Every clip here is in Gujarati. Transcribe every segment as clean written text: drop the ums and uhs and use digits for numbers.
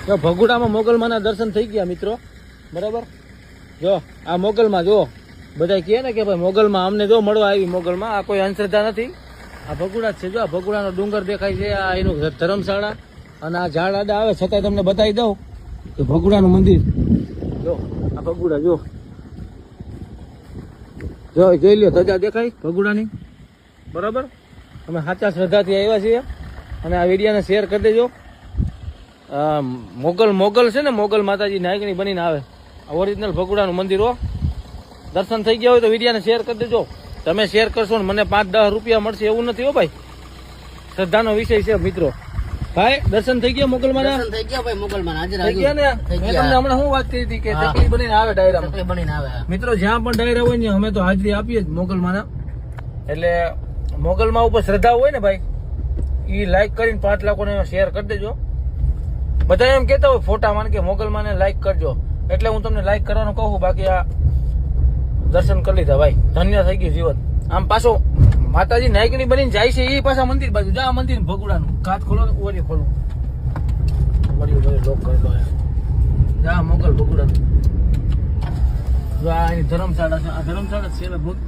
જો ભગુડામાં મોગલમાના દર્શન થઈ ગયા મિત્રો, બરાબર. જો આ મોગલમાં જો બધા કહે ને કે ભાઈ મોગલમાં અમને જો મળવા આવી મોગલમાં, આ કોઈ અંધશ્રદ્ધા નથી, આ ભગુડા જ છે. જો આ ભગુડાનો ડુંગર દેખાય છે, આ એનું ધર્મશાળા, અને આ ઝાડ આડા આવે છતાંય તમને બતાવી દઉં તો ભગુડાનું મંદિર. જો આ ભગુડા જો જોઈ લ્યો, ધજા દેખાય ભગુડાની, બરાબર. અમે સાચા શ્રદ્ધાથી આવ્યા છીએ અને આ વિડીયોને શેર કરી દેજો. મોગલ છે ને, મોગલ માતાજી નાયકની બનીને આવે, ઓરિજિનલ ભગુડાનું મંદિર હો. દર્શન થઈ ગયા હોય તો વિડીયોને શેર કરી દેજો. તમે શેર કરશો ને મને 5-10 રૂપિયા મળશે એવું નથી હો ભાઈ, શ્રદ્ધાનો વિષય છે મિત્રો. ભાઈ દર્શન થઈ ગયા મોગલમાના? થઈ ગયા ભાઈ, મોગલમાં હાજર થઈ ગયા ને? મેં તમને હમણાં શું વાત કરી હતી કે ચકલી બનીને આવે ડાયરામાં. બનીને આવે મિત્રો, જ્યાં પણ ડાયરા હોય ને અમે તો હાજરી આપીએ જ મોગલમાના. એટલે મોગલમાં ઉપર શ્રદ્ધા હોય ને ભાઈ, એ લાઈક કરીને 5 લાખોને શેર કરી દેજો. બધા એમ કેતા હોય ફોટામાં કે મોગલમાને લાઈક કરજો, એટલે હું તમને લાઈક કરવાનું કહું. બાકી આ દર્શન કરી લીધા ભાઈ, ધન્ય થઈ ગયું જીવન. આમ પાછો માતાજી નાયકની બનીને જાય છે એ પાછા મંદિર બાજુ. જા મંદિર ભગુડાનું, કાચ ખોલો ઓરી ખોલું, લોક કરી દો. જા મોગલ ભગુડાનું. જો આ એની ધર્મશાળા છે, આ ધર્મશાળા છે લગભગ,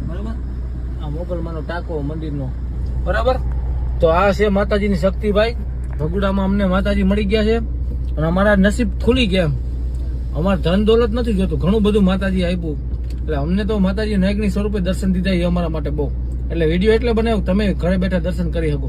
બરાબર. આ મોગલમાંનો ટાંકો મંદિરનો, બરાબર. તો આ છે માતાજીની શક્તિ ભાઈ. ભગુડામાં અમને માતાજી મળી ગયા છે અને અમારા નસીબ ખુલી ગયા. એમ અમારે ધન દોલત નથી જોતું, ઘણું બધું માતાજી આપ્યું. એટલે અમને તો માતાજી નાયકની સ્વરૂપે દર્શન દીધા, એ અમારા માટે બહુ. એટલે વિડીયો એટલે બનાવ્યો તમે ઘરે બેઠા દર્શન કરી શકો.